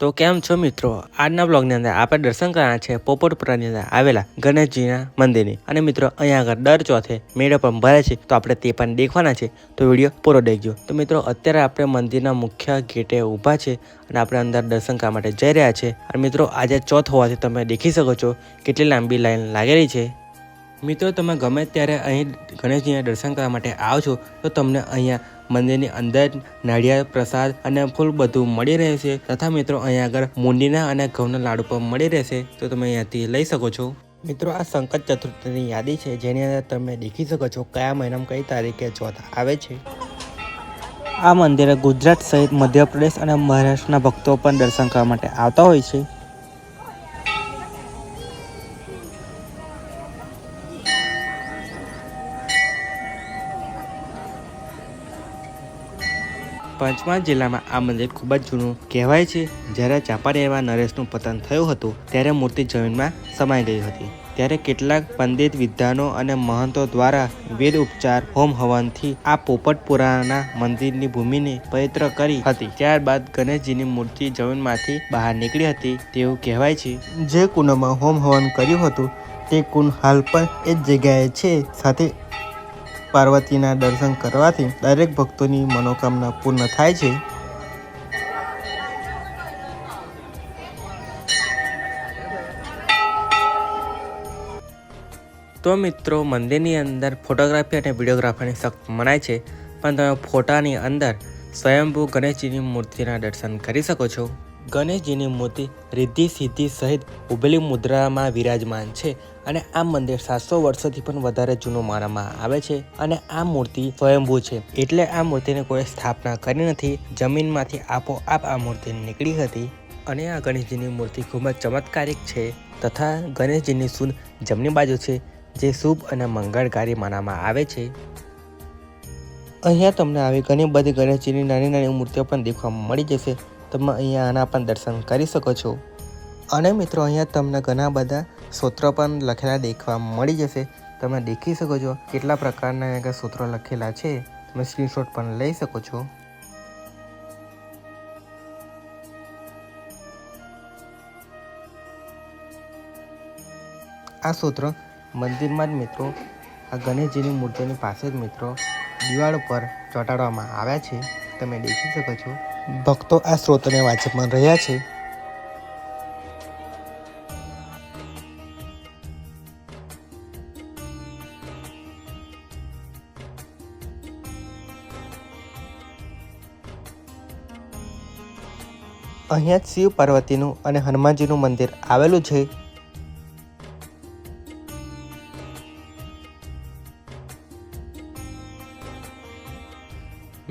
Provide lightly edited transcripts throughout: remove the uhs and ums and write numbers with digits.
તો કેમ છો મિત્રો? આજના બ્લોગની અંદર આપણે દર્શન કરવાના છે પોપટપુરાની અંદર આવેલા ગણેશજીના મંદિરની। અને મિત્રો અહીંયા આગળ દર ચોથે મેળો પણ ભરાય છે, તો આપણે તે પણ દેખવાના છે, તો વિડીયો પૂરો દેખજો। તો મિત્રો અત્યારે આપણે મંદિરના મુખ્ય ગેટે ઊભા છે અને આપણે અંદર દર્શન કરવા માટે જઈ રહ્યા છે। અને મિત્રો આજે ચોથ હોવાથી તમે દેખી શકો છો કેટલી લાંબી લાઈન લાગેલી છે। મિત્રો તમે ગમે ત્યારે અહીં ગણેશજીના દર્શન કરવા માટે આવો છો તો તમને અહીંયા મંદિરની અંદર નાળિયેર પ્રસાદ અને ફૂલ બધું મળી રહેશે, તથા મિત્રો અહીંયા આગળ મૂંડીના અને ઘઉંના લાડુ પણ મળી રહેશે, તો તમે અહીંયાથી લઈ શકો છો। મિત્રો આ સંકટ ચતુર્થીની યાદી છે, જેની અંદર તમે દેખી શકો છો કયા મહિનામાં કઈ તારીખે ચોથ આવે છે। આ મંદિરે ગુજરાત સહિત મધ્યપ્રદેશ અને મહારાષ્ટ્રના ભક્તો પણ દર્શન કરવા માટે આવતા હોય છે। પંચમહાલ જિલ્લામાં આ મંદિર ખૂબ જ જૂનું કહેવાય છે। જ્યારે ચાપાડી એવા નરેશનું પતન થયું હતું ત્યારે મૂર્તિ જમીનમાં સમાઈ ગઈ હતી, ત્યારે કેટલાક પંડિત વિદ્વાનો અને મહંતો દ્વારા વેદ ઉપચાર હોમ હવનથી આ પોપટપુરાના મંદિરની ભૂમિને પવિત્ર કરી હતી। ત્યારબાદ ગણેશજીની મૂર્તિ જમીનમાંથી બહાર નીકળી હતી તેવું કહેવાય છે। જે કુંડમાં હોમ હવન કર્યું હતું તે કુંડ હાલ પણ એ જ જગ્યાએ છે। સાથે પાર્વતીના દર્શન કરવાથી દરેક ભક્તોની મનોકામના પૂર્ણ થાય છે। તો મિત્રો મંદિરની અંદર ફોટોગ્રાફી અને વિડીયોગ્રાફીની સખ્ત મનાય છે, પણ તમે ફોટાની અંદર સ્વયંભૂ ગણેશજીની મૂર્તિના દર્શન કરી શકો છો। ગણેશજીની મૂર્તિ રિદ્ધિ સિદ્ધિ સહિત ઉભેલી મુદ્રામાં વિરાજમાન છે અને આ મંદિર 700 વર્ષોથી પણ વધારે જૂનું માનવામાં આવે છે। અને આ મૂર્તિ સ્વયંભૂ છે, એટલે આ મૂર્તિને કોઈ સ્થાપના કરી નથી, જમીનમાંથી આપોઆપ આ મૂર્તિ નીકળી હતી। અને આ ગણેશજીની મૂર્તિ ખૂબ જ ચમત્કારિક છે, તથા ગણેશજીની સૂંઢ જમણી બાજુ છે, જે શુભ અને મંગળકારી માનવામાં આવે છે। અહીંયા તમને આવી ઘણી બધી ગણેશજીની નાની નાની મૂર્તિઓ પણ દેખવા મળી જશે, તમે અહીંયા આના પણ દર્શન કરી શકો છો। અને મિત્રો અહીંયા તમને ઘણા બધા સૂત્રો પણ લખેલા દેખવા મળી જશે, તમે દેખી શકો છો કેટલા પ્રકારના સૂત્રો લખેલા છે, તમે સ્ક્રીનશોટ પણ લઈ શકો છો। આ સૂત્રો મંદિરમાં જ મિત્રો આ ગણેશજીની મૂર્તિની પાસે જ મિત્રો દિવાલ ઉપર ચોંટાડવામાં આવ્યા છે, તમે દેખી શકો છો। ભક્તો આ સ્ત્રોતને વાંચી પણ રહ્યા છે। અહીંયા જ શિવ પાર્વતીનું અને હનુમાનજીનું મંદિર આવેલું છે।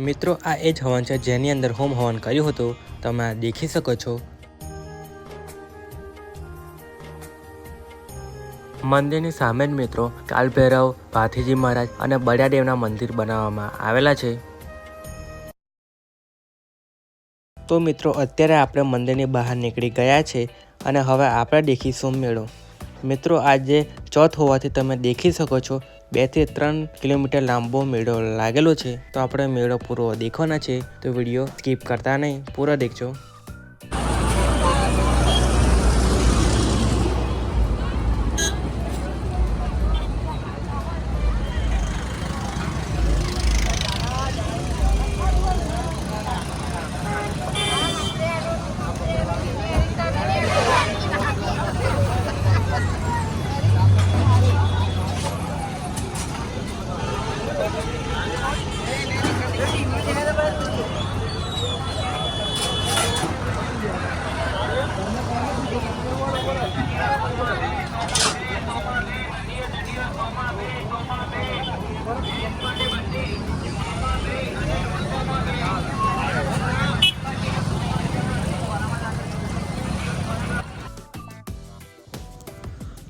મિત્રો આ એ જ હવન છે જેની અંદર હોમ હવન કર્યું હતું, તમે દેખી શકો છો। મંદિરની સામે જ મિત્રો કાલભૈરવ, ભાથીજી મહારાજ અને બળિયાદેવના મંદિર બનાવવામાં આવેલા છે। તો મિત્રો અત્યારે આપણે મંદિરની બહાર નીકળી ગયા છે અને હવે આપણે દેખીશું મેળો। મિત્રો આજે ચોથ હોવાથી તમે દેખી શકો છો 2 થી 3 કિલોમીટર લાંબો મેળો લાગેલો છે, તો આપણે મેળો પૂરો દેખવાના છે, તો વિડીયો સ્કીપ કરતા નહીં, પૂરો દેખજો।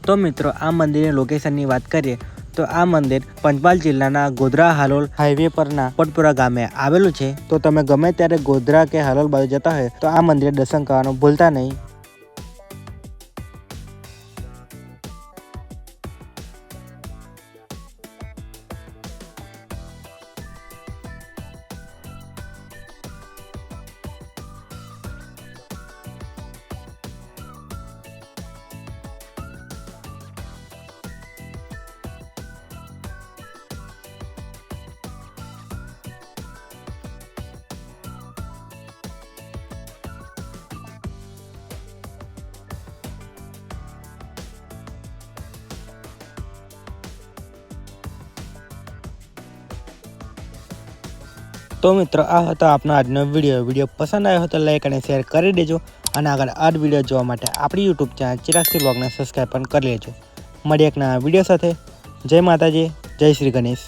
તો મિત્રો આ મંદિરની લોકેશનની વાત કરીએ તો આ મંદિર પંચમહાલ જિલ્લાના ગોધરા હાલોલ હાઈવે પરના પોપટપુરા ગામે આવેલું છે। તો તમે ગમે ત્યારે ગોધરા કે હાલોલ બાજુ જતા હોય તો આ મંદિરે દર્શન કરવાનું ભૂલતા નહીં। તો મિત્રો આ હતો આપનો આજનો વિડીયો પસંદ આવ્યો હોય તો લાઈક અને શેર કરી દેજો અને આગળ આ વિડીયો જોવા માટે આપણી યુટ્યુબ ચેનલ ચિરાગસિંહ બ્લોગને સબસ્ક્રાઈબ પણ કરી લેજો. મળીએ એક નવા વિડીયો સાથે. જય માતાજી, જય શ્રી ગણેશ.